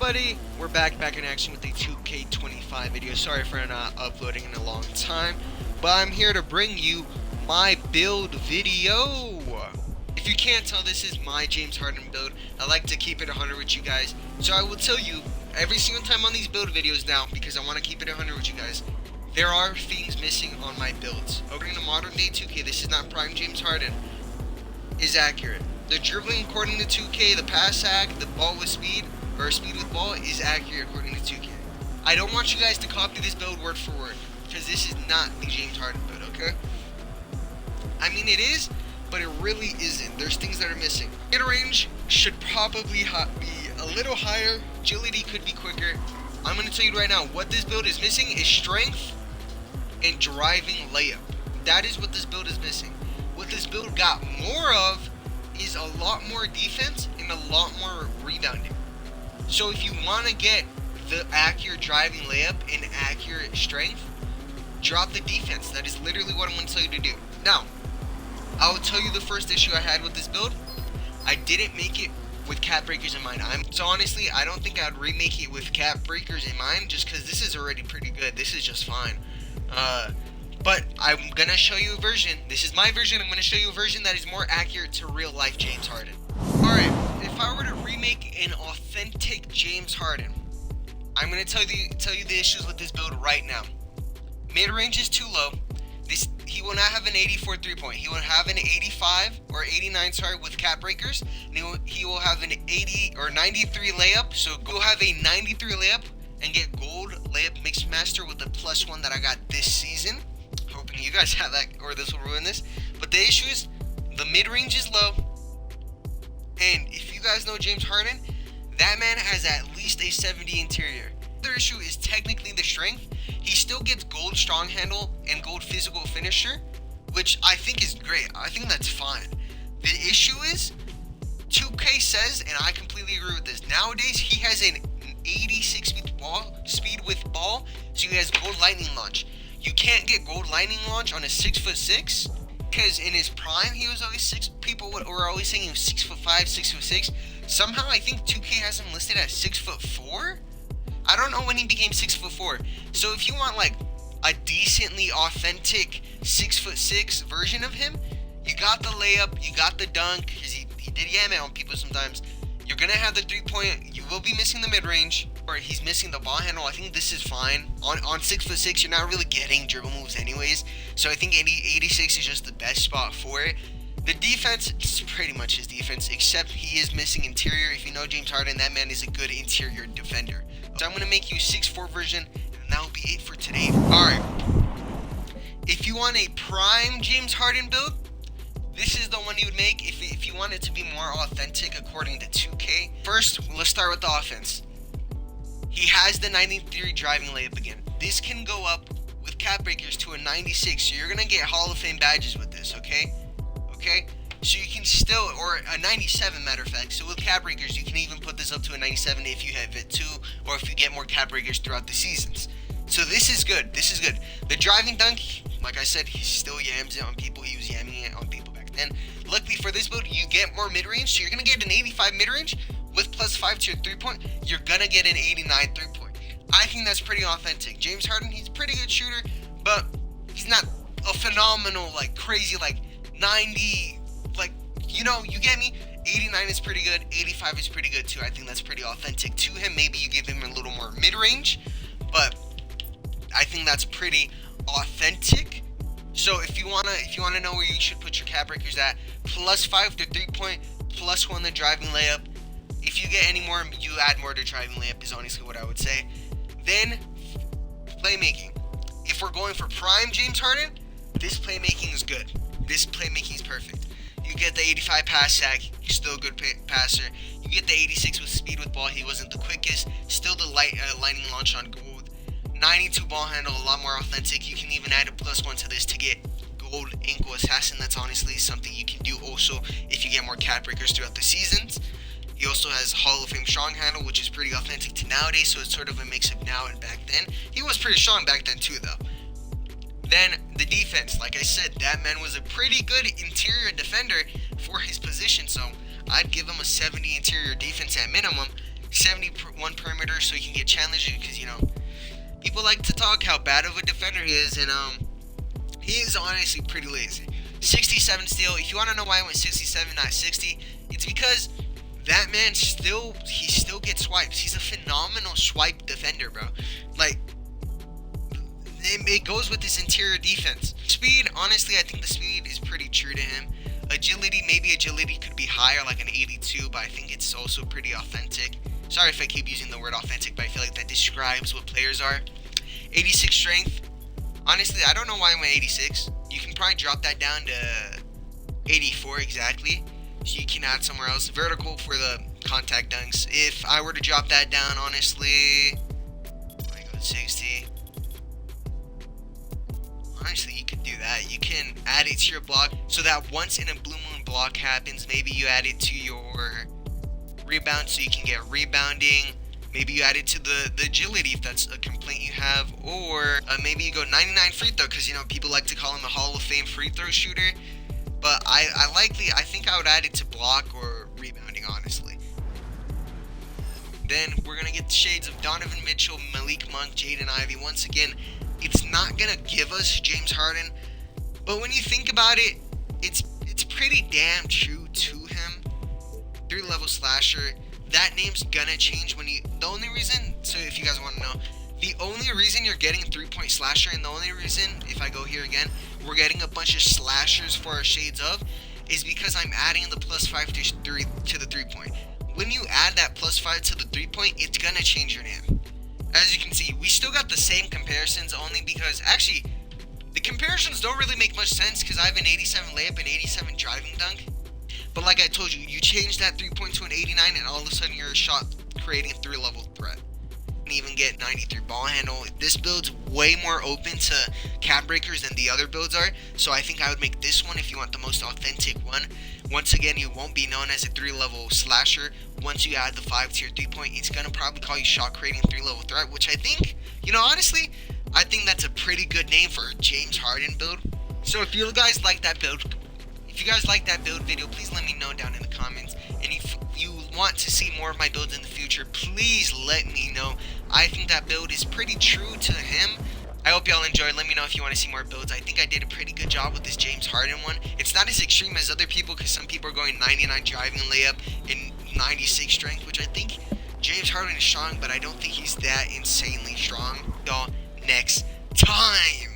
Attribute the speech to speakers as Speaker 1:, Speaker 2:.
Speaker 1: everybody? We're back in action with the 2K25 video. Sorry for not uploading in a long time, but I'm here to bring you my build video. If you can't tell, this is my James Harden build. I like to keep it 100 with you guys, so I will tell you every single time on these build videos now, because I want to keep it 100 with you guys, there are things missing on my builds. According to modern day 2K, this is not prime James Harden, is accurate. The dribbling according to 2K, the pass hack, the ball with speed, or speed with ball is accurate according to 2K. I don't want you guys to copy this build word for word, because this is not the James Harden build, okay? I mean, it is, but it really isn't. There's things that are missing. Mid-range should probably be a little higher. Agility could be quicker. I'm going to tell you right now, what this build is missing is strength and driving layup. That is what this build is missing. What this build got more of is a lot more defense and a lot more rebounding. So if you want to get the accurate driving layup and accurate strength, drop the defense. That is literally what I'm going to tell you to do. Now, I will tell you the first issue I had with this build. I didn't make it with cap breakers in mind. So honestly, I don't think I'd remake it with cap breakers in mind, just because this is already pretty good. This is just fine. But I'm going to show you a version. This is my version. I'm going to show you a version that is more accurate to real life James Harden. Alright, if I were to remake an authentic James Harden, I'm going to tell you the issues with this build right now. Mid-range is too low. He will not have an 84 3-point. He will have an 85 or 89, with cap breakers. And he will have an 80 or 93 layup. So go have a 93 layup and get gold layup mix master with the +1 that I got this season. Hoping you guys have that, or this will ruin this. But the issue is the mid-range is low. And if you guys know James Harden, that man has at least a 70 interior. The other issue is technically the strength. He still gets gold strong handle and gold physical finisher, which I think is great. I think that's fine. The issue is 2K says, and I completely agree with this, nowadays he has an 86 speed with ball, so he has gold lightning launch. You can't get gold lightning launch on a 6'6", because in his prime he was always people were always saying he was 6'5", 6'6". Somehow I think 2K has him listed as 6'4". I don't know when he became 6'4". So if you want like a decently authentic 6'6" version of him, you got the layup, you got the dunk, because he did yam it on people sometimes. You're gonna have the 3-point. You will be missing the mid-range, or he's missing the ball handle. I think this is fine. On 6'6", you're not really getting dribble moves anyways. So I think 86 is just the best spot for it. The defense is pretty much his defense, except he is missing interior. If you know James Harden, that man is a good interior defender. So I'm going to make you 6'4" version, and that will be it for today. Alright, if you want a prime James Harden build, this is the one you would make if you want it to be more authentic according to 2K. First, let's start with the offense. He has the 93 driving layup again. This can go up with cap breakers to a 96, so you're going to get Hall of Fame badges with this, okay? Okay? So you can still, or a 97 matter of fact. So with cap breakers, you can even put this up to a 97 if you have it too, or if you get more cap breakers throughout the seasons. So this is good. This is good. The driving dunk, like I said, he still yams it on people. He was yamming it on people back then. Luckily for this build, you get more mid-range. So you're going to get an 85 mid-range with +5 to your 3-point. You're going to get an 89 3-point. I think that's pretty authentic. James Harden, he's a pretty good shooter, but he's not a phenomenal, like crazy, like 90, like, you know, you get me? 89 is pretty good. 85 is pretty good too. I think that's pretty authentic to him. Maybe you give him a little more mid-range, but I think that's pretty authentic. So if you wanna know where you should put your cap breakers at, +5 to 3-point, +1 the driving layup. If you get any more, you add more to driving layup is honestly what I would say. Then playmaking. If we're going for prime James Harden, this playmaking is good. This playmaking is perfect. You get the 85 pass sack, you're still a good passer. You get the 86 with speed with ball, he wasn't the quickest. Still the lightning launch on gold. 92 ball handle, a lot more authentic. You can even add a +1 to this to get gold ankle assassin. That's honestly something you can do also if you get more cap breakers throughout the seasons. He also has Hall of Fame strong handle, which is pretty authentic to nowadays, so it's sort of a mix of now and back then. He was pretty strong back then too though. Then the defense, like I said, that man was a pretty good interior defender for his position, so I'd give him a 70 interior defense at minimum. 71 perimeter, so he can get challenged because, you know, people like to talk how bad of a defender he is, and he is honestly pretty lazy. 67 steal. If you want to know why I went 67, not 60, it's because that man still gets swipes. He's a phenomenal swipe defender, bro. Like, it goes with his interior defense. Speed, honestly, I think the speed is pretty true to him. Agility, maybe agility could be higher, like an 82, but I think it's also pretty authentic. Sorry if I keep using the word authentic, but I feel like that describes what players are. 86 strength. Honestly, I don't know why I went 86. You can probably drop that down to 84 exactly, so you can add somewhere else. Vertical for the contact dunks. If I were to drop that down, honestly, I go 60. Honestly, you could do that. You can add it to your block so that once in a blue moon block happens, maybe you add it to your rebound so you can get rebounding. Maybe you add it to the agility if that's a complaint you have, or maybe you go 99 free throw because, you know, people like to call him a Hall of Fame free throw shooter. But I think I would add it to block or rebounding, honestly. Then we're gonna get the shades of Donovan Mitchell, Malik Monk, Jaden Ivey. Once again, it's not gonna give us James Harden, but when you think about it, it's pretty damn true to him. 3-level slasher. That name's gonna change when you. The only reason, so if you guys want to know, the only reason you're getting 3-point slasher, and the only reason, if I go here again, we're getting a bunch of slashers for our shades of, is because I'm adding the +5 to the 3-point. When you add that +5 to the 3-point, it's gonna change your name. As you can see, we still got the same comparisons, only because actually the comparisons don't really make much sense because I have an 87 layup and 87 driving dunk. But like I told you, you change that 3-point to an 89 and all of a sudden you're a shot creating a 3-level threat. You can even get 93 ball handle. This build's way more open to cap breakers than the other builds are, so I think I would make this one if you want the most authentic one. Once again, you won't be known as a 3-level slasher. Once you add the 5 to your 3-point, it's going to probably call you shot creating 3-level threat, which I think, you know, honestly, I think that's a pretty good name for a James Harden build. So if you guys like that build, video, please let me know down in the comments. And if you want to see more of my builds in the future, please let me know. I think that build is pretty true to him. I hope y'all enjoyed. Let me know if you want to see more builds. I think I did a pretty good job with this James Harden one. It's not as extreme as other people because some people are going 99 driving layup and 96 strength, which I think James Harden is strong, but I don't think he's that insanely strong. Y'all, next time.